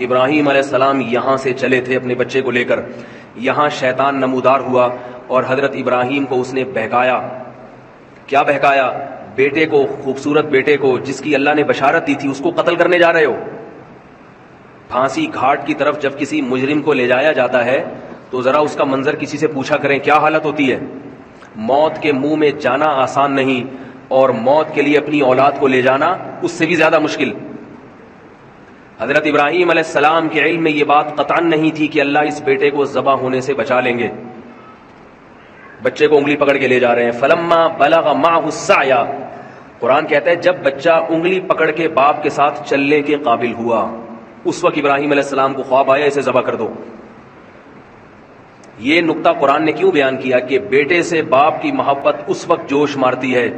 ابراہیم علیہ السلام یہاں سے چلے تھے اپنے بچے کو لے کر، یہاں شیطان نمودار ہوا اور حضرت ابراہیم کو اس نے بہکایا. کیا بہکایا؟ بیٹے کو، خوبصورت بیٹے کو جس کی اللہ نے بشارت دی تھی، اس کو قتل کرنے جا رہے ہو. پھانسی گھاٹ کی طرف جب کسی مجرم کو لے جایا جاتا ہے تو ذرا اس کا منظر کسی سے پوچھا کریں کیا حالت ہوتی ہے. موت کے منہ میں جانا آسان نہیں، اور موت کے لیے اپنی اولاد کو لے جانا اس سے بھی زیادہ مشکل. حضرت ابراہیم علیہ السلام کے علم میں یہ بات قطعاً نہیں تھی کہ اللہ اس بیٹے کو ذبح ہونے سے بچا لیں گے. بچے کو انگلی پکڑ کے لے جا رہے ہیں. فلما بلغ معه السعی، قرآن کہتا ہے جب بچہ انگلی پکڑ کے باپ کے ساتھ چلنے کے قابل ہوا، اس وقت ابراہیم علیہ السلام کو خواب آیا اسے ذبح کر دو. یہ نقطہ قرآن نے کیوں بیان کیا کہ بیٹے سے باپ کی محبت اس وقت جوش مارتی ہے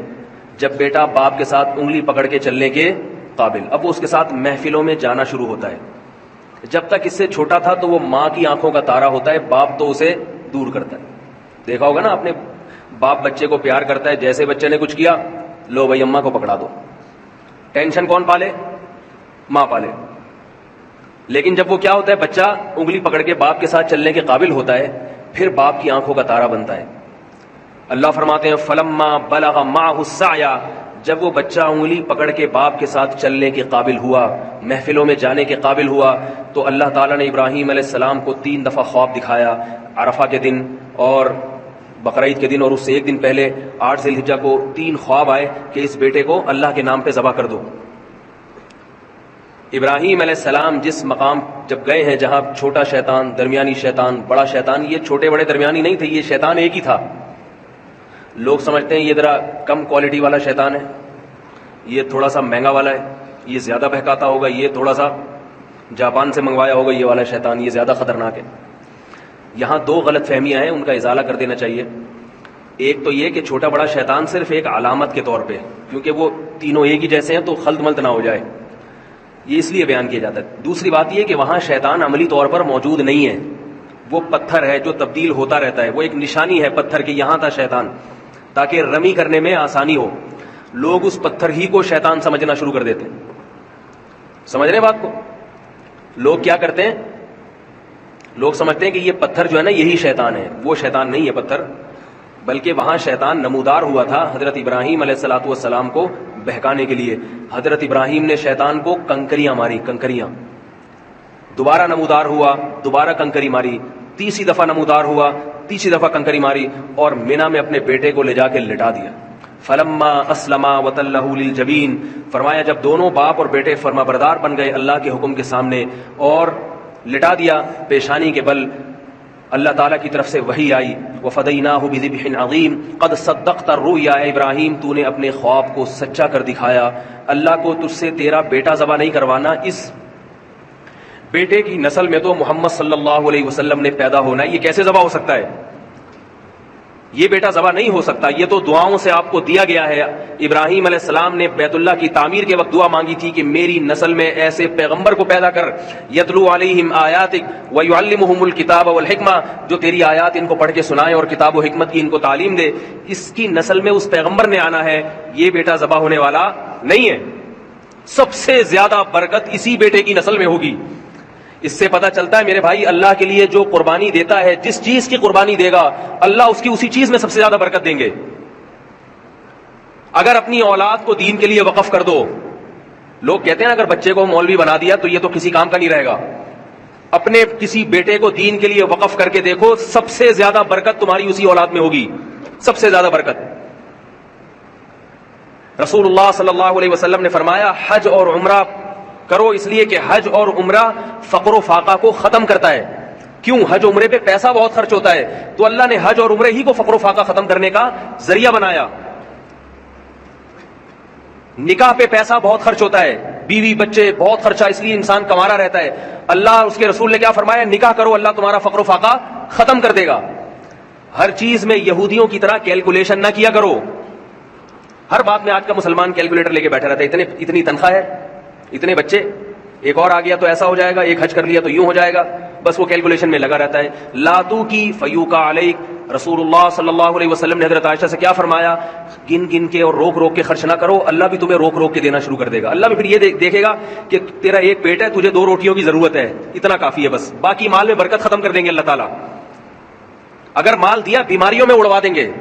جب بیٹا باپ کے ساتھ انگلی پکڑ کے چلنے کے قابل. اب وہ اس کے ساتھ محفلوں میں جانا شروع ہوتا ہے. جب تک اس سے چھوٹا تھا تو وہ ماں کی آنکھوں کا تارا ہوتا ہے، باپ تو اسے دور کرتا ہے. دیکھا ہوگا نا اپنے باپ بچے کو پیار کرتا ہے، جیسے بچے نے کچھ کیا لو بھائی اماں کو پکڑا دو. ٹینشن کون پالے؟ ماں پالے. لیکن جب وہ کیا ہوتا ہے، بچہ انگلی پکڑ کے باپ کے ساتھ چلنے کے قابل ہوتا ہے، پھر باپ کی آنکھوں کا تارا بنتا ہے. اللہ فرماتے ہیں فلما بلغ معه السعی، جب وہ بچہ انگلی پکڑ کے باپ کے ساتھ چلنے کے قابل ہوا، محفلوں میں جانے کے قابل ہوا، تو اللہ تعالیٰ نے ابراہیم علیہ السلام کو 3 دفعہ خواب دکھایا. عرفہ کے دن اور بقرعید کے دن، اور اس سے ایک دن پہلے 8 ذی الحجہ کو 3 خواب آئے کہ اس بیٹے کو اللہ کے نام پہ ذبح کر دو. ابراہیم علیہ السلام جس مقام جب گئے ہیں جہاں چھوٹا شیطان، درمیانی شیطان، بڑا شیطان، یہ چھوٹے بڑے درمیانی نہیں تھے، یہ شیطان ایک ہی تھا. لوگ سمجھتے ہیں یہ ذرا کم کوالٹی والا شیطان ہے، یہ تھوڑا سا مہنگا والا ہے، یہ زیادہ بہکاتا ہوگا، یہ تھوڑا سا جاپان سے منگوایا ہوگا یہ والا شیطان، یہ زیادہ خطرناک ہے. یہاں 2 غلط فہمیاں ہیں، ان کا ازالہ کر دینا چاہیے. ایک تو یہ کہ چھوٹا بڑا شیطان صرف ایک علامت کے طور پہ، کیونکہ وہ تینوں ایک ہی جیسے ہیں تو خلط ملط نہ ہو جائے، یہ اس لیے بیان کیا جاتا ہے. دوسری بات یہ کہ وہاں شیطان عملی طور پر موجود نہیں ہے، وہ پتھر ہے جو تبدیل ہوتا رہتا ہے، وہ ایک نشانی ہے پتھر کی یہاں تھا شیطان، تاکہ رمی کرنے میں آسانی ہو. لوگ اس پتھر ہی کو شیطان سمجھنا شروع کر دیتے ہیں. سمجھ رہے ہیں بات کو؟ لوگ کیا کرتے ہیں، لوگ سمجھتے ہیں کہ یہ پتھر جو ہے نا یہی شیطان ہے. وہ شیطان نہیں ہے پتھر، بلکہ وہاں شیطان نمودار ہوا تھا حضرت ابراہیم علیہ الصلوۃ والسلام کو بہکانے کے لیے. حضرت ابراہیم نے شیطان کو کنکریاں ماری، کنکریاں. دوبارہ نمودار ہوا، دوبارہ کنکری ماری. تیسری دفعہ نمودار ہوا، تیسری دفعہ کنکری ماری، اور مینا میں اپنے بیٹے کو لے جا کے لٹا دیا. فلما اسلما وتلہ للجبین، فرمایا جب دونوں باپ اور بیٹے فرما بردار بن گئے اللہ کے حکم کے سامنے اور لٹا دیا پیشانی کے بل، اللہ تعالیٰ کی طرف سے وحی آئی وفدیناہ بذبح عظیم قد صدقت الرؤیا. ابراہیم تو نے اپنے خواب کو سچا کر دکھایا، اللہ کو تجھ سے تیرا بیٹا ذبح نہیں کروانا، اس بیٹے کی نسل میں تو محمد صلی اللہ علیہ وسلم نے پیدا ہونا ہے، یہ کیسے ذبح ہو سکتا ہے؟ یہ بیٹا ذبح نہیں ہو سکتا، یہ تو دعاؤں سے آپ کو دیا گیا ہے. ابراہیم علیہ السلام نے بیت اللہ کی تعمیر کے وقت دعا مانگی تھی کہ میری نسل میں ایسے پیغمبر کو پیدا کر یتلو علیہم آیاتک ویعلمہم الکتاب والحکمہ، جو تیری آیات ان کو پڑھ کے سنائے اور کتاب و حکمت کی ان کو تعلیم دے. اس کی نسل میں اس پیغمبر نے آنا ہے، یہ بیٹا ذبح ہونے والا نہیں ہے. سب سے زیادہ برکت اسی بیٹے کی نسل میں ہوگی. اس سے پتہ چلتا ہے میرے بھائی، اللہ کے لیے جو قربانی دیتا ہے، جس چیز کی قربانی دے گا اللہ اس کی اسی چیز میں سب سے زیادہ برکت دیں گے. اگر اپنی اولاد کو دین کے لیے وقف کر دو، لوگ کہتے ہیں اگر بچے کو مولوی بنا دیا تو یہ تو کسی کام کا نہیں رہے گا. اپنے کسی بیٹے کو دین کے لیے وقف کر کے دیکھو، سب سے زیادہ برکت تمہاری اسی اولاد میں ہوگی، سب سے زیادہ برکت. رسول اللہ صلی اللہ علیہ وسلم نے فرمایا حج اور عمرہ کرو، اس لیے کہ حج اور عمرہ فقر و فاقہ کو ختم کرتا ہے. کیوں؟ حج عمرے پہ پیسہ بہت خرچ ہوتا ہے، تو اللہ نے حج اور عمرے ہی کو فقر و فاقہ ختم کرنے کا ذریعہ بنایا. نکاح پہ پیسہ بہت خرچ ہوتا ہے، بیوی بچے بہت خرچہ، اس لیے انسان کمارا رہتا ہے. اللہ اس کے رسول نے کیا فرمایا؟ نکاح کرو، اللہ تمہارا فقر و فاقہ ختم کر دے گا. ہر چیز میں یہودیوں کی طرح کیلکولیشن نہ کیا کرو. ہر بات میں آج کا مسلمان کیلکولیٹر لے کے بیٹھا رہتا ہے، اتنی تنخواہ ہے، اتنے بچے، ایک اور آ گیا تو ایسا ہو جائے گا، ایک حج کر لیا تو یوں ہو جائے گا، بس وہ کیلکولیشن میں لگا رہتا ہے. لاتو کی فیوکا علیک. رسول اللہ صلی اللہ علیہ وسلم نے حضرت عائشہ سے کیا فرمایا؟ گن گن کے اور روک روک کے خرچ نہ کرو، اللہ بھی تمہیں روک روک کے دینا شروع کر دے گا. اللہ بھی پھر یہ دیکھے گا کہ تیرا ایک پیٹ ہے، تجھے 2 روٹیوں کی ضرورت ہے، اتنا کافی ہے بس، باقی مال میں برکت ختم کر دیں گے اللہ تعالیٰ. اگر مال دیا بیماریوں میں اڑوا دیں گے.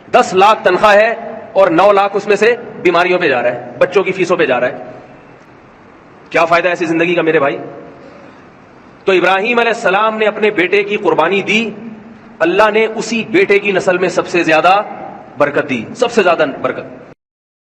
10 لاکھ تنخواہ ہے اور 9 لاکھ اس میں سے بیماریوں پہ جا رہا ہے، بچوں کی فیسوں پہ جا رہا ہے. کیا فائدہ ایسی زندگی کا میرے بھائی؟ تو ابراہیم علیہ السلام نے اپنے بیٹے کی قربانی دی، اللہ نے اسی بیٹے کی نسل میں سب سے زیادہ برکت دی، سب سے زیادہ برکت.